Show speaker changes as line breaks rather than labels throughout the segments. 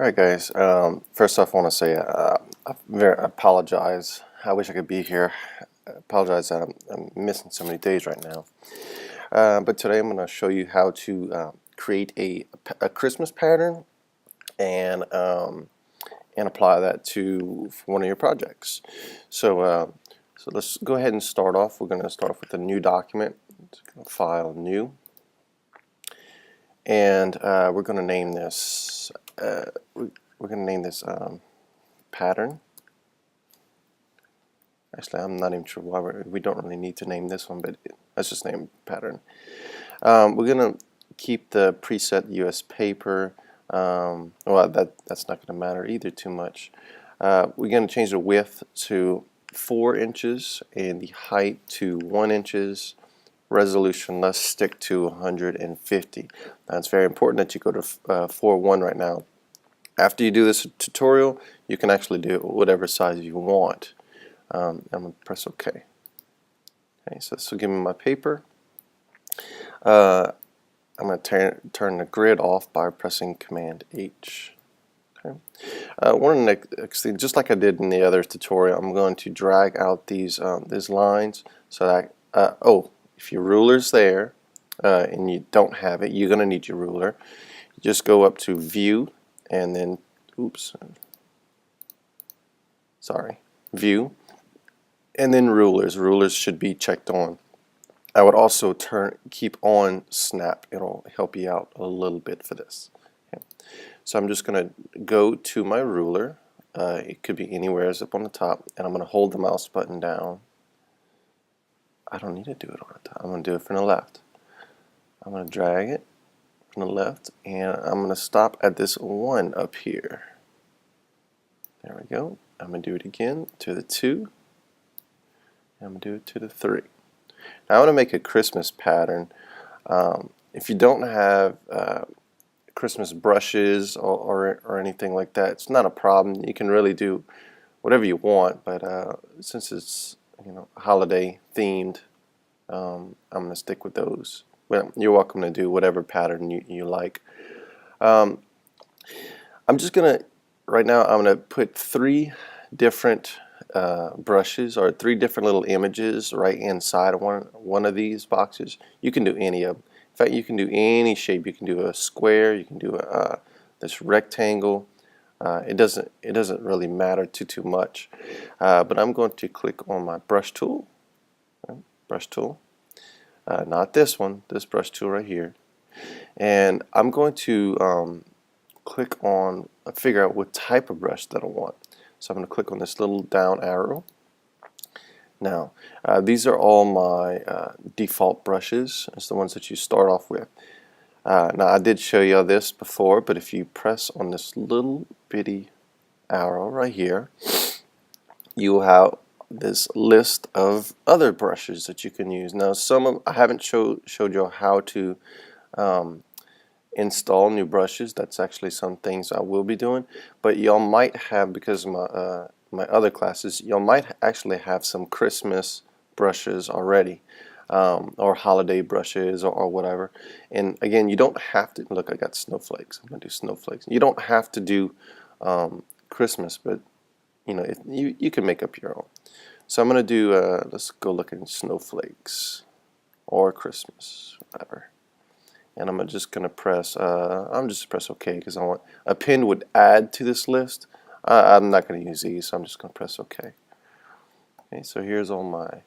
Alright guys, first off I want to say I very apologize. I wish I could be here. I apologize that I'm missing so many days right now. But today I'm going to show you how to create a Christmas pattern and apply that to one of your projects. So let's go ahead and start off. We're going to start off with a new document. File, new. And we're going to name this pattern. Actually, I'm not even sure why we don't really need to name this one, but let's just name pattern. We're going to keep the preset US paper. Well, that's not going to matter either too much. We're going to change the width to 4 inches and the height to 1 inches. Resolution, let's stick to 150. Now it's very important that you go to 4:1 right now. After you do this tutorial, you can actually do whatever size you want. I'm going to press OK. Okay, so this will give me my paper. I'm going to turn the grid off by pressing Command H. Okay. One of the next things, just like I did in the other tutorial, I'm going to drag out these lines so that if your ruler's there and you don't have it, you're going to need your ruler. You just go up to View and then, View, and then Rulers. Rulers should be checked on. I would also keep on Snap. It'll help you out a little bit for this. Okay. So I'm just going to go to my ruler. It could be anywhere up on the top, and I'm going to hold the mouse button down. I don't need to do it on the top. I'm going to do it from the left. I'm going to drag it from the left, and I'm going to stop at this 1 up here. There we go. I'm going to do it again to the 2. I'm going to do it to the 3. Now I want to make a Christmas pattern. If you don't have Christmas brushes or anything like that, it's not a problem. You can really do whatever you want, but since it's holiday themed, I'm going to stick with those. Well, you're welcome to do whatever pattern you like. I'm just going to, right now I'm going to put 3 different brushes or 3 different little images right inside of one of these boxes. You can do any of them. In fact, you can do any shape. You can do a square, you can do this rectangle. It doesn't really matter too much. But I'm going to click on my brush tool. Brush tool. Not this one, this brush tool right here. And I'm going to click on, figure out what type of brush that I want. So I'm going to click on this little down arrow. Now, these are all my default brushes. It's the ones that you start off with. Now, I did show you this before, but if you press on this little bitty arrow right here, you will have this list of other brushes that you can use. Now, I haven't showed you how to install new brushes. That's actually some things I will be doing, but y'all might have, because of my other classes, y'all might actually have some Christmas brushes already, or holiday brushes or whatever. And again, you don't have to look. I got snowflakes. I'm gonna do snowflakes. You don't have to do Christmas, but you can make up your own. So I'm gonna do let's go look at snowflakes or Christmas, whatever. And I'm just gonna press press OK, because I want a pin would add to this list. I'm not gonna use these, so I'm just gonna press OK. Okay, so here's all my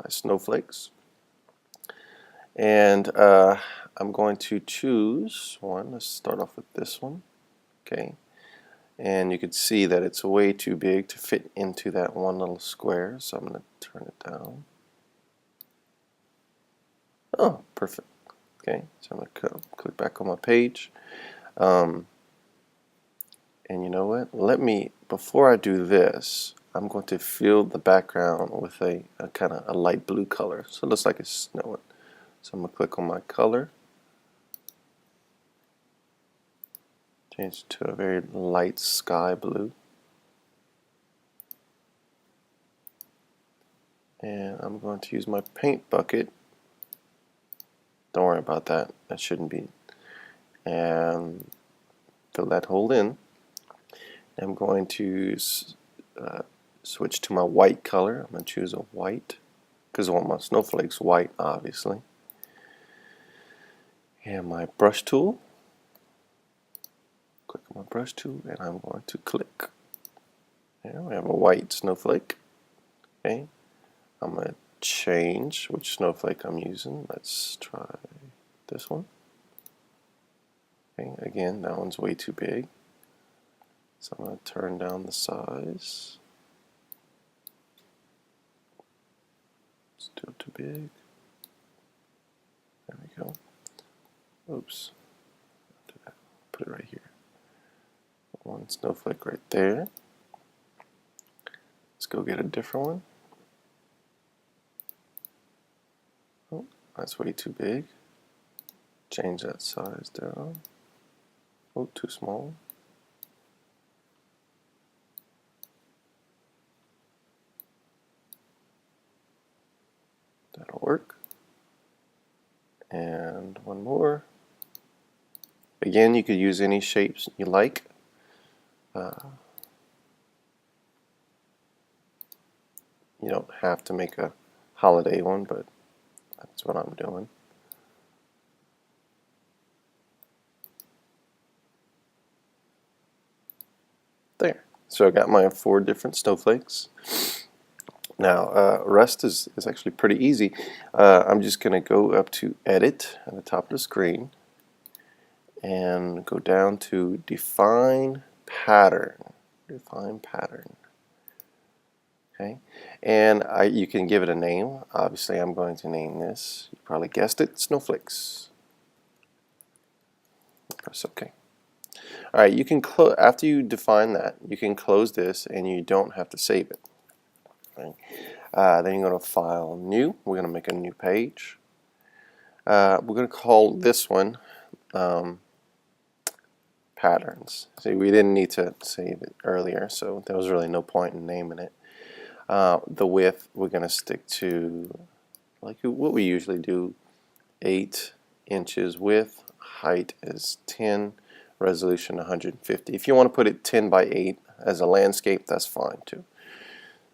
snowflakes, and I'm going to choose one. Let's start off with this one. Okay, and you can see that it's way too big to fit into that one little square, so I'm going to turn it down. Oh, perfect. Okay, so I'm going to click back on my page. And you know what? Before I do this, I'm going to fill the background with a kind of a light blue color. So it looks like it's snowing. So I'm going to click on my color. Change to a very light sky blue. And I'm going to use my paint bucket. Don't worry about that. That shouldn't be. And fill that hole in. I'm going to switch to my white color. I'm going to choose a white because I want my snowflakes white, obviously. And my brush tool. Click on my brush tool, and I'm going to click. There we have a white snowflake. Okay, I'm going to change which snowflake I'm using. Let's try this one. Okay, again, that one's way too big. So I'm going to turn down the size. Still too big. There we go. Oops. Put it right here. One snowflake right there. Let's go get a different one. Oh, that's way too big. Change that size down. Oh, too small. That'll work. And one more. Again, you could use any shapes you like. You don't have to make a holiday one, but that's what I'm doing. There. So I got my 4 different snowflakes. Now, rest is actually pretty easy. I'm just going to go up to Edit at the top of the screen and go down to Define Pattern. Define Pattern. Okay, and you can give it a name. Obviously, I'm going to name this, you probably guessed it, snowflakes. Press OK. All right, you can after you define that, you can close this, and you don't have to save it. Right. Then you're going to File, New. We're going to make a new page. We're going to call this one Patterns. See, we didn't need to save it earlier, so there was really no point in naming it. The width, we're going to stick to like what we usually do, 8 inches width. Height is 10. Resolution 150. If you want to put it 10 by 8 as a landscape, that's fine too.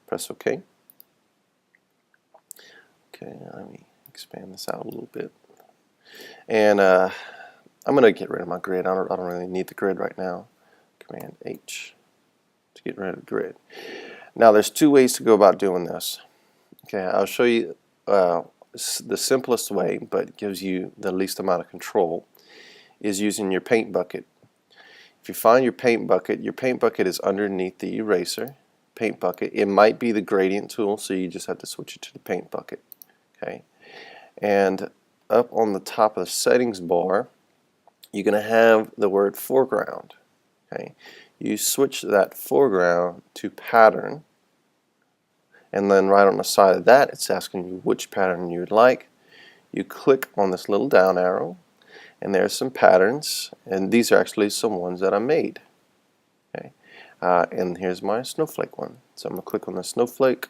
Press OK. Okay, let me expand this out a little bit. And I'm going to get rid of my grid. I don't really need the grid right now. Command H to get rid of the grid. Now there's 2 ways to go about doing this. Okay, I'll show you the simplest way, but gives you the least amount of control, is using your paint bucket. If you find your paint bucket is underneath the eraser paint bucket. It might be the gradient tool, so you just have to switch it to the paint bucket. Okay, and up on the top of the settings bar, you're going to have the word foreground. Okay, you switch that foreground to pattern, and then right on the side of that, it's asking you which pattern you would like. You click on this little down arrow, and there's some patterns, and these are actually some ones that I made. Okay, and here's my snowflake one. So I'm going to click on the snowflake,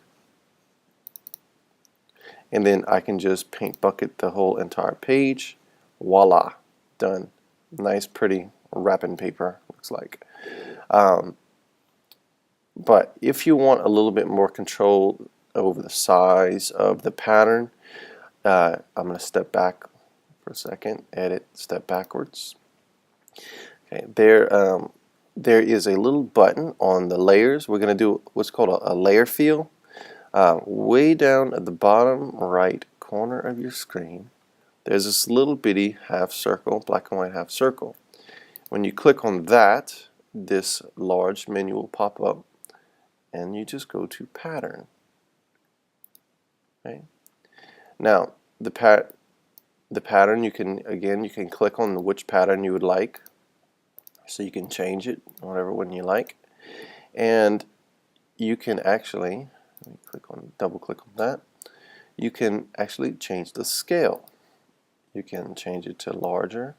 and then I can just paint bucket the whole entire page. Voila, done. Nice, pretty wrapping paper, looks like. But if you want a little bit more control over the size of the pattern, I'm going to step back for a second, edit, step backwards. Okay, there is a little button on the layers. We're going to do what's called a layer fill. Way down at the bottom right corner of your screen, there's this little bitty half circle, black and white half circle. When you click on that, this large menu will pop up, and you just go to pattern. Okay. Now the pattern, you can click on which pattern you would like, so you can change it whatever one you like, and you can actually double click on that. You can actually change the scale. You can change it to larger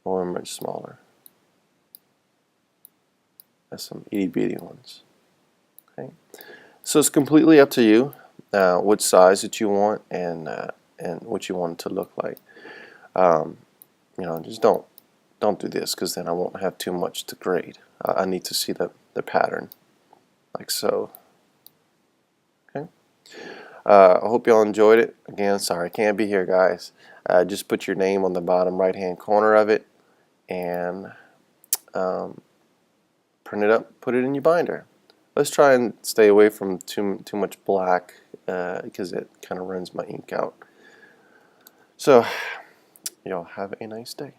or much smaller. That's some itty bitty ones. Okay, so it's completely up to you what size that you want and what you want it to look like. You know, just don't don't do this because then I won't have too much to grade. I need to see the pattern, like so. Okay. I hope y'all enjoyed it. Again, sorry I can't be here, guys. Just put your name on the bottom right hand corner of it and print it up, put it in your binder. Let's try and stay away from too much black because it kind of runs my ink out. So y'all have a nice day.